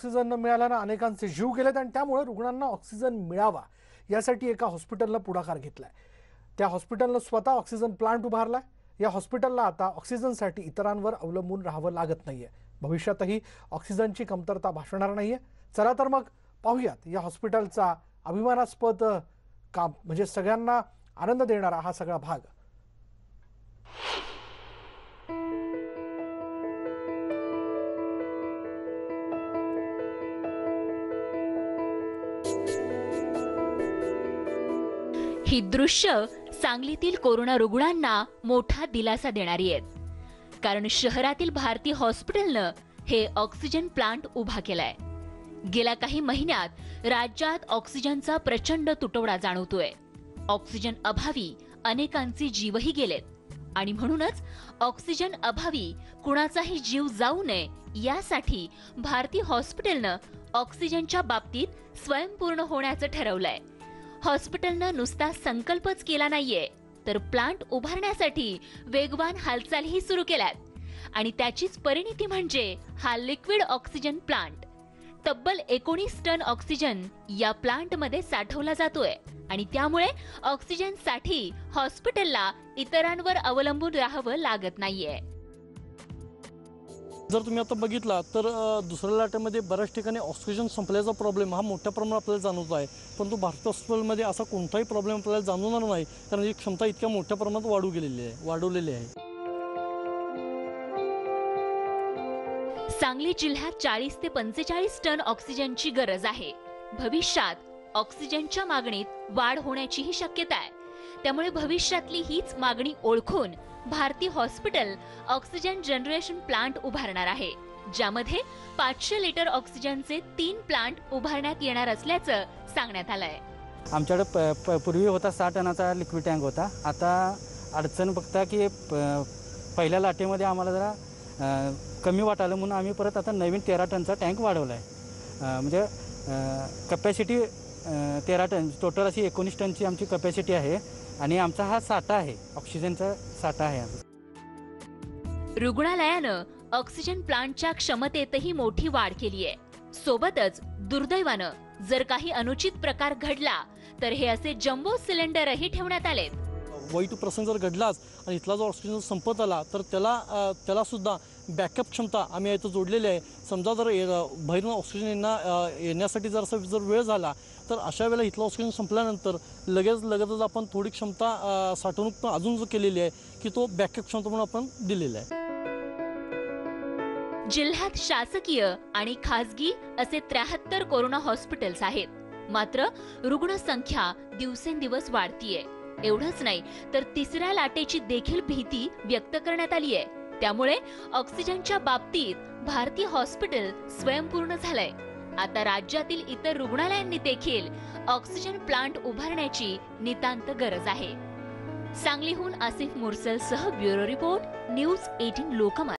Oxygen न मिळाल्याने अनेकांचे जीव गेलेत आणि त्यामुळे रुग्णांना ऑक्सिजन मिळावा यासाठी एका हॉस्पिटलनं पुढाकार घेतलाय। त्या हॉस्पिटलनं स्वतः ऑक्सिजन प्लांट उभारलाय। या हॉस्पिटलला आता ऑक्सिजनसाठी इतरांवर अवलंबून राहावं लागत नाहीये। भविष्यातही ऑक्सिजनची कमतरता भासणार नाहीये। चला तर मग पाहूयात या हॉस्पिटलचा अभिमानास्पद काम म्हणजे सगळ्यांना आनंद देणारा हा सगळा भाग। ही दृश्य सांगलीतील कोरोना रुग्णांना मोठा दिलासा देणारी आहेत। कारण शहरातील भारती हॉस्पिटलनं हे ऑक्सिजन प्लांट उभा केलाय। गेल्या काही महिन्यात राज्यात ऑक्सिजनचा प्रचंड तुटवडा जाणवतोय। ऑक्सिजन अभावी अनेकांचे जीवही गेलेत आणि म्हणूनच ऑक्सिजन अभावी कुणाचाही जीव जाऊ नये यासाठी भारती हॉस्पिटलनं ऑक्सिजनच्या बाबतीत स्वयंपूर्ण होण्याचं ठरवलंय। हॉस्पिटलनं नुसता संकल्पच केला नाहीये तर प्लांट उभारण्यासाठी वेगवान हालचालीही सुरू केल्यात आणि त्याचीच परिणिती म्हणजे हा लिक्विड ऑक्सिजन प्लांट। तब्बल 19 टन ऑक्सिजन या प्लांटमध्ये साठवला जातोय आणि त्यामुळे ऑक्सिजनसाठी हॉस्पिटलला इतरांवर अवलंबून राहावं लागत नाहीये। जर तुम्ही आता बघितला तर दुसऱ्या लाटेमध्ये बऱ्याच ठिकाणी ऑक्सिजन संपल्याचा प्रॉब्लेम हा मोठ्या प्रमाणात आपल्याला जाणवत आहे, परंतु भारती हॉस्पिटलमध्ये असा कोणताही प्रॉब्लेम आपल्याला जाणवणार नाही, कारण ही क्षमता इतक्या मोठ्या प्रमाणात वाढवलेली आहे। सांगली जिल्ह्यात 40 ते 45 टन ऑक्सिजनची गरज आहे। भविष्यात ऑक्सिजनच्या मागणीत वाढ होण्याचीही शक्यता आहे। त्यामुळे भविष्यातली हीच मागणी ओळखून Bharati hospital oxygen generation plant उभारणार आहे, ज्यामध्ये 500 लिटर ऑक्सिजनचे 3 प्लांट उभारण्यात येणार असल्याचं सांगण्यात आलंय। आमच्याकडे पूर्वी होता 6 टनाचा लिक्विड टँक होता। आता अडचण बघता की पहिल्या लाटेमध्ये आम्हाला जरा कमी वाटायला म्हणून आम्ही परत आता नवीन 13 टनचा टँक वाढवला आहे। म्हणजे कपॅसिटी 13 टन, टोटल अशी 19 टनची आमची कपॅसिटी आहे आणि आमचा हा साठा आहे, ऑक्सिजनचा साठा आहे। रुग्णालयानं ऑक्सिजन प्लांटच्या क्षमतेतही मोठी वाढ केली आहे। सोबतच दुर्दैवानं जर काही अनुचित प्रकार घडला तर हे असे जम्बो सिलेंडरही ठेवण्यात आलेत। वाईट प्रसंग जर घडलाच आणि इथला जो ऑक्सिजन संपत आला तर त्याला सुद्धा बॅकअप क्षमता आम्ही इथं जोडलेली आहे। समजा जर बाहेरून ऑक्सिजन येण्यासाठी जर वेळ झाला तर अशा वेळेला इथलं ऑक्सिजन संपल्यानंतर लगेचच आपण थोडी क्षमता साठवणूक अजून जो केलेली आहे की तो बॅकअप क्षमता म्हणून आपण दिलेला आहे। जिल्ह्यात शासकीय आणि खासगी असे 73 कोरोना हॉस्पिटल्स आहेत, मात्र रुग्णसंख्या दिवसेंदिवस वाढतीये। एवढंच नाही तर तिसऱ्या लाटेची देखील भीती व्यक्त करण्यात आली आहे। त्यामुळे ऑक्सिजनच्या बाबतीत भारती हॉस्पिटल स्वयंपूर्ण झालंय। आता राज्यातील इतर रुग्णालयांनी देखील ऑक्सिजन प्लांट उभारण्याची नितांत गरज आहे। सांगलीहून आसिफ मुरसलसह ब्युरो रिपोर्ट, न्यूज 18 लोकमत।